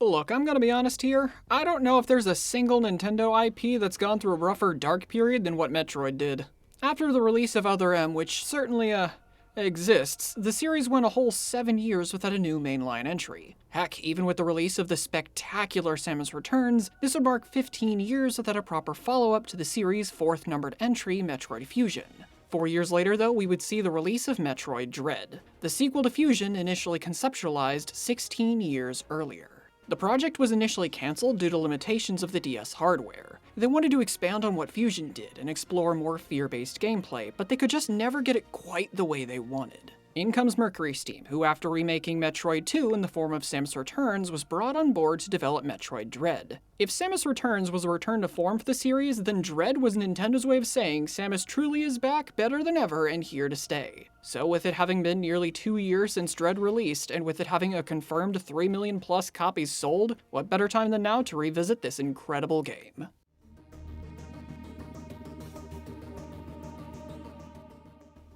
Look, I'm gonna be honest here. I don't know if there's a single Nintendo IP that's gone through a rougher dark period than what Metroid did. After the release of Other M, which certainly, exists, the series went a whole 7 years without a new mainline entry. Heck, even with the release of the spectacular Samus Returns, this would mark 15 years without a proper follow-up to the series' fourth numbered entry, Metroid Fusion. 4 years later, though, we would see the release of Metroid Dread, the sequel to Fusion initially conceptualized 16 years earlier. The project was initially cancelled due to limitations of the DS hardware. They wanted to expand on what Fusion did and explore more fear-based gameplay, but they could just never get it quite the way they wanted. In comes Mercury Steam, who after remaking Metroid 2 in the form of Samus Returns was brought on board to develop Metroid Dread. If Samus Returns was a return to form for the series, then Dread was Nintendo's way of saying Samus truly is back, better than ever, and here to stay. So with it having been nearly 2 years since Dread released, and with it having a confirmed 3 million plus copies sold, what better time than now to revisit this incredible game?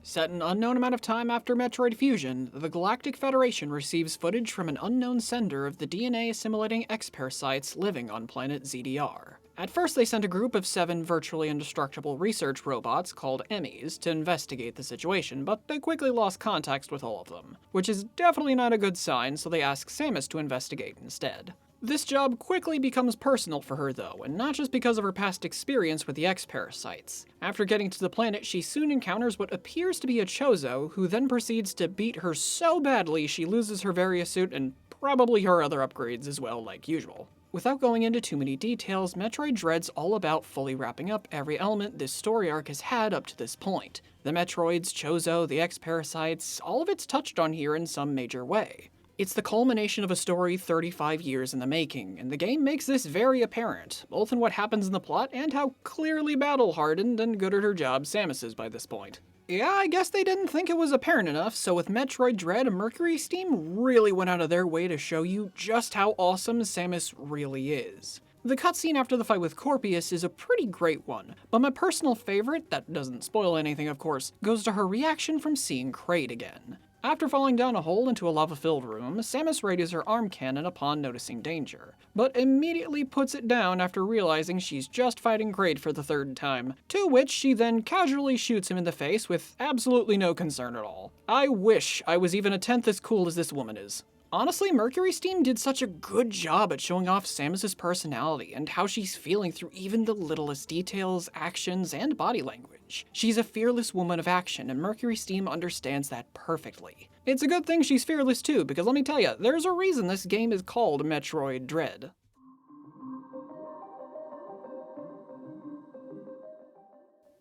Set an unknown amount of time after Metroid Fusion, the Galactic Federation receives footage from an unknown sender of the DNA-assimilating X-parasites living on planet ZDR. At first, they sent a group of 7 virtually indestructible research robots called Emmys to investigate the situation, but they quickly lost contact with all of them, which is definitely not a good sign, so they ask Samus to investigate instead. This job quickly becomes personal for her though, and not just because of her past experience with the X-parasites. After getting to the planet, she soon encounters what appears to be a Chozo, who then proceeds to beat her so badly she loses her Varia suit and probably her other upgrades as well, like usual. Without going into too many details, Metroid Dread's all about fully wrapping up every element this story arc has had up to this point. The Metroids, Chozo, the X-parasites, all of it's touched on here in some major way. It's the culmination of a story 35 years in the making, and the game makes this very apparent, both in what happens in the plot and how clearly battle-hardened and good at her job Samus is by this point. Yeah, I guess they didn't think it was apparent enough, so with Metroid Dread, Mercury Steam really went out of their way to show you just how awesome Samus really is. The cutscene after the fight with Corpius is a pretty great one, but my personal favorite, that doesn't spoil anything of course, goes to her reaction from seeing Kraid again. After falling down a hole into a lava-filled room, Samus raises her arm cannon upon noticing danger, but immediately puts it down after realizing she's just fighting Kraid for the 3rd time, to which she then casually shoots him in the face with absolutely no concern at all. I wish I was even a 10th as cool as this woman is. Honestly, Mercury Steam did such a good job at showing off Samus's personality and how she's feeling through even the littlest details, actions, and body language. She's a fearless woman of action, and Mercury Steam understands that perfectly. It's a good thing she's fearless too, because let me tell you, there's a reason this game is called Metroid Dread.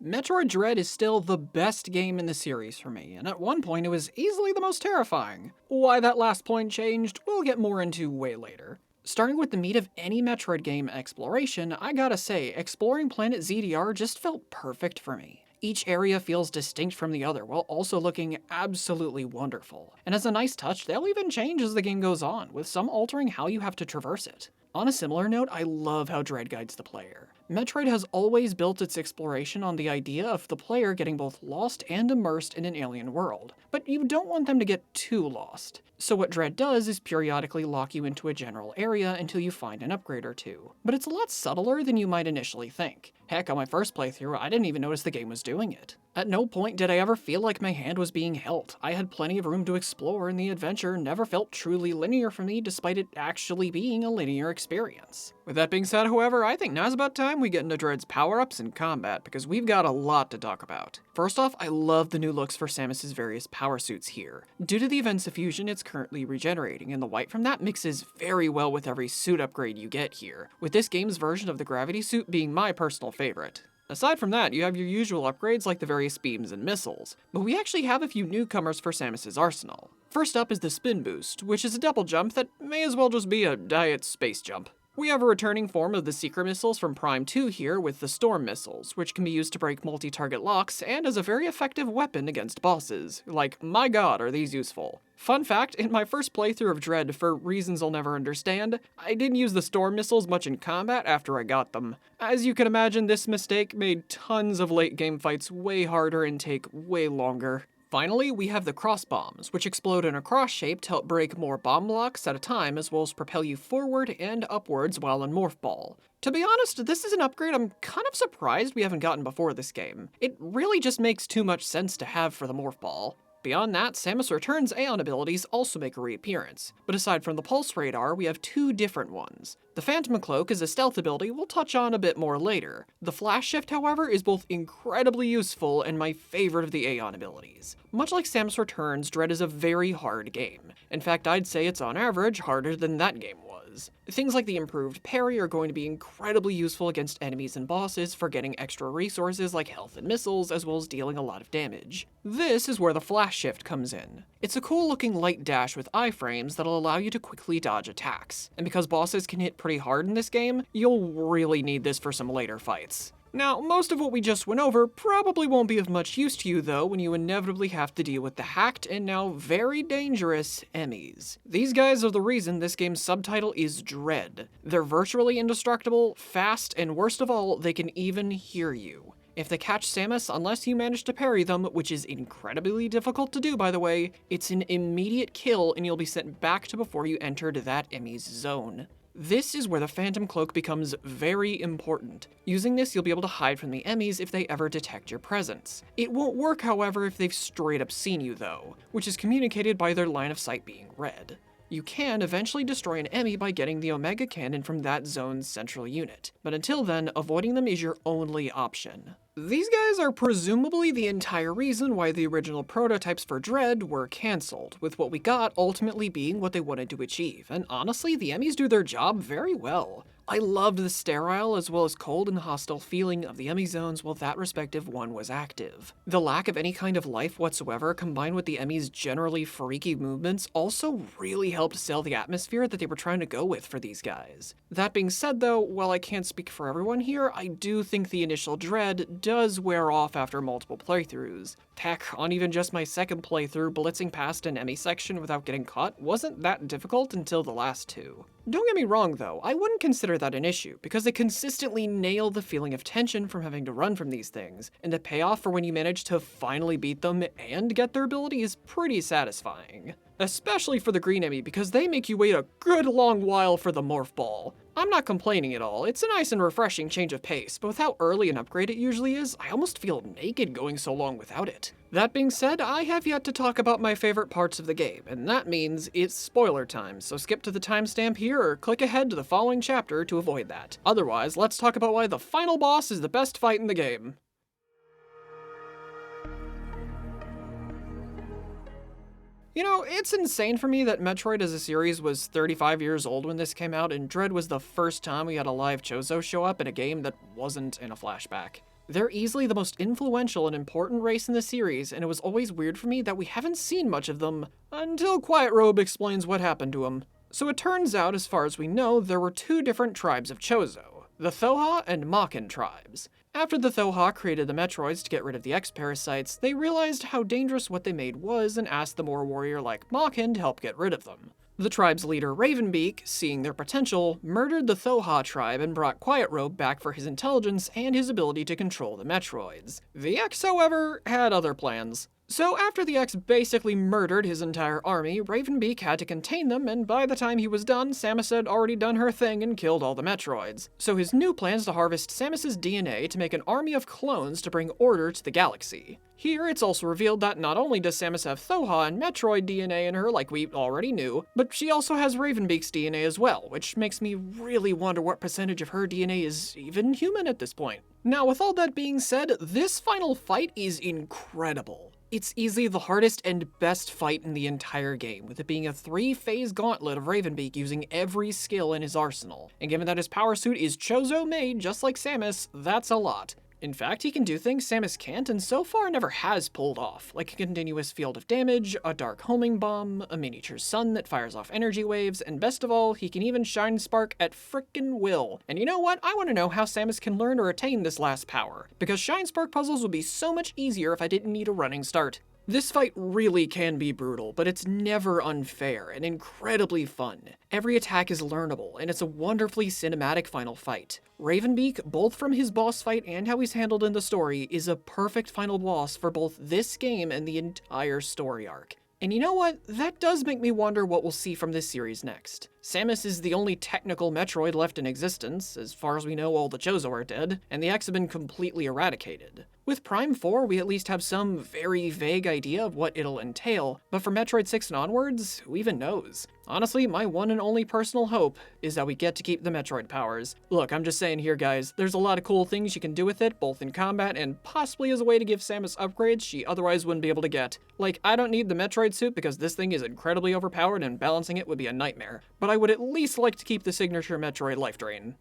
Metroid Dread is still the best game in the series for me, and at one point it was easily the most terrifying. Why that last point changed, we'll get more into way later. Starting with the meat of any Metroid game exploration, I gotta say, exploring Planet ZDR just felt perfect for me. Each area feels distinct from the other while also looking absolutely wonderful. And as a nice touch, they'll even change as the game goes on, with some altering how you have to traverse it. On a similar note, I love how Dread guides the player. Metroid has always built its exploration on the idea of the player getting both lost and immersed in an alien world, but you don't want them to get too lost. So what Dread does is periodically lock you into a general area until you find an upgrade or two, but it's a lot subtler than you might initially think. Heck, on my first playthrough, I didn't even notice the game was doing it. At no point did I ever feel like my hand was being held. I had plenty of room to explore, and the adventure never felt truly linear for me despite it actually being a linear experience. With that being said, however, I think now's about time we get into Dread's power-ups and combat, because we've got a lot to talk about. First off, I love the new looks for Samus's various power suits here. Due to the events of Fusion, it's currently regenerating, and the white from that mixes very well with every suit upgrade you get here, with this game's version of the gravity suit being my personal favorite. Aside from that, you have your usual upgrades like the various beams and missiles, but we actually have a few newcomers for Samus's arsenal. First up is the spin boost, which is a double jump that may as well just be a diet space jump. We have a returning form of the secret missiles from Prime 2 here with the storm missiles, which can be used to break multi-target locks and as a very effective weapon against bosses. Like, my god, are these useful. Fun fact, in my first playthrough of Dread, for reasons I'll never understand, I didn't use the storm missiles much in combat after I got them. As you can imagine, this mistake made tons of late game fights way harder and take way longer. Finally, we have the cross bombs, which explode in a cross shape to help break more bomb blocks at a time as well as propel you forward and upwards while in Morph Ball. To be honest, this is an upgrade I'm kind of surprised we haven't gotten before this game. It really just makes too much sense to have for the Morph Ball. Beyond that, Samus Return's Aeon abilities also make a reappearance, but aside from the Pulse Radar, we have two different ones. The Phantom Cloak is a stealth ability we'll touch on a bit more later. The Flash Shift, however, is both incredibly useful and my favorite of the Aeon abilities. Much like Samus Returns, Dread is a very hard game. In fact, I'd say it's on average harder than that game was. Things like the improved parry are going to be incredibly useful against enemies and bosses for getting extra resources like health and missiles, as well as dealing a lot of damage. This is where the Flash Shift comes in. It's a cool looking light dash with iframes that'll allow you to quickly dodge attacks, and because bosses can hit pretty hard in this game, you'll really need this for some later fights. Now, most of what we just went over probably won't be of much use to you though when you inevitably have to deal with the hacked and now very dangerous Emmys. These guys are the reason this game's subtitle is Dread. They're virtually indestructible, fast, and worst of all, they can even hear you. If they catch Samus, unless you manage to parry them, which is incredibly difficult to do by the way, it's an immediate kill and you'll be sent back to before you entered that Emmy's zone. This is where the Phantom Cloak becomes very important. Using this, you'll be able to hide from the Emmys if they ever detect your presence. It won't work, however, if they've straight up seen you though, which is communicated by their line of sight being red. You can eventually destroy an Emmy by getting the Omega Cannon from that zone's central unit, but until then, avoiding them is your only option. These guys are presumably the entire reason why the original prototypes for Dread were cancelled, with what we got ultimately being what they wanted to achieve, and honestly, the Emmys do their job very well. I loved the sterile as well as cold and hostile feeling of the Emmy zones while that respective one was active. The lack of any kind of life whatsoever combined with the Emmy's generally freaky movements also really helped sell the atmosphere that they were trying to go with for these guys. That being said though, while I can't speak for everyone here, I do think the initial Dread does wear off after multiple playthroughs. Heck, on even just my second playthrough, blitzing past an Emmy section without getting caught wasn't that difficult until the last two. Don't get me wrong though, I wouldn't consider that an issue, because they consistently nail the feeling of tension from having to run from these things, and the payoff for when you manage to finally beat them and get their ability is pretty satisfying. Especially for the green Emmy, because they make you wait a good long while for the Morph Ball. I'm not complaining at all, it's a nice and refreshing change of pace, but with how early an upgrade it usually is, I almost feel naked going so long without it. That being said, I have yet to talk about my favorite parts of the game, and that means it's spoiler time, so skip to the timestamp here or click ahead to the following chapter to avoid that. Otherwise, let's talk about why the final boss is the best fight in the game. You know, it's insane for me that Metroid as a series was 35 years old when this came out, and Dread was the first time we had a live Chozo show up in a game that wasn't in a flashback. They're easily the most influential and important race in the series, and it was always weird for me that we haven't seen much of them until Quiet Robe explains what happened to them. So it turns out, as far as we know, there were two different tribes of Chozo, the Thoha and Makin tribes. After the Thoha created the Metroids to get rid of the X-Parasites, they realized how dangerous what they made was and asked the more warrior-like Makin to help get rid of them. The tribe's leader Ravenbeak, seeing their potential, murdered the Thoha tribe and brought Quiet Robe back for his intelligence and his ability to control the Metroids. The X, however, had other plans. So after the X basically murdered his entire army, Ravenbeak had to contain them, and by the time he was done, Samus had already done her thing and killed all the Metroids. So his new plan is to harvest Samus's DNA to make an army of clones to bring order to the galaxy. Here, it's also revealed that not only does Samus have Thoha and Metroid DNA in her like we already knew, but she also has Ravenbeak's DNA as well, which makes me really wonder what percentage of her DNA is even human at this point. Now, with all that being said, this final fight is incredible. It's easily the hardest and best fight in the entire game, with it being a 3-phase gauntlet of Ravenbeak using every skill in his arsenal. And given that his power suit is Chozo made just like Samus, that's a lot. In fact, he can do things Samus can't and so far never has pulled off, like a continuous field of damage, a dark homing bomb, a miniature sun that fires off energy waves, and best of all, he can even Shine Spark at frickin' will. And you know what? I want to know how Samus can learn or attain this last power, because Shine Spark puzzles would be so much easier if I didn't need a running start. This fight really can be brutal, but it's never unfair and incredibly fun. Every attack is learnable, and it's a wonderfully cinematic final fight. Ravenbeak, both from his boss fight and how he's handled in the story, is a perfect final boss for both this game and the entire story arc. And you know what? That does make me wonder what we'll see from this series next. Samus is the only technical Metroid left in existence. As far as we know, all the Chozo are dead, and the X have been completely eradicated. With Prime 4, we at least have some very vague idea of what it'll entail, but for Metroid 6 and onwards, who even knows? Honestly, my one and only personal hope is that we get to keep the Metroid powers. Look, I'm just saying here, guys, there's a lot of cool things you can do with it, both in combat and possibly as a way to give Samus upgrades she otherwise wouldn't be able to get. Like, I don't need the Metroid suit because this thing is incredibly overpowered and balancing it would be a nightmare, but I would at least like to keep the signature Metroid life drain.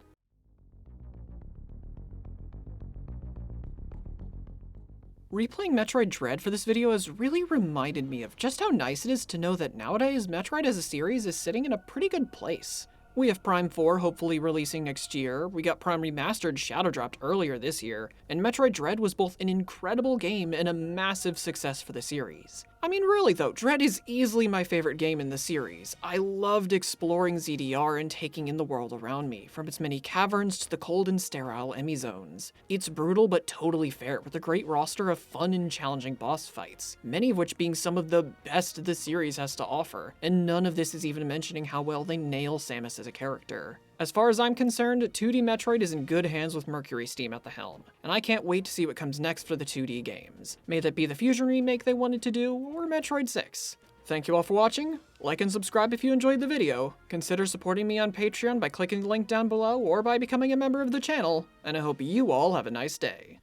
Replaying Metroid Dread for this video has really reminded me of just how nice it is to know that nowadays Metroid as a series is sitting in a pretty good place. We have Prime 4 hopefully releasing next year, we got Prime Remastered Shadow dropped earlier this year, and Metroid Dread was both an incredible game and a massive success for the series. I mean, really though, Dread is easily my favorite game in the series. I loved exploring ZDR and taking in the world around me, from its many caverns to the cold and sterile Emmy zones. It's brutal but totally fair, with a great roster of fun and challenging boss fights, many of which being some of the best the series has to offer, and none of this is even mentioning how well they nail Samus as a character. As far as I'm concerned, 2D Metroid is in good hands with Mercury Steam at the helm, and I can't wait to see what comes next for the 2D games. May that be the Fusion remake they wanted to do, or Metroid 6. Thank you all for watching, like and subscribe if you enjoyed the video, consider supporting me on Patreon by clicking the link down below or by becoming a member of the channel, and I hope you all have a nice day.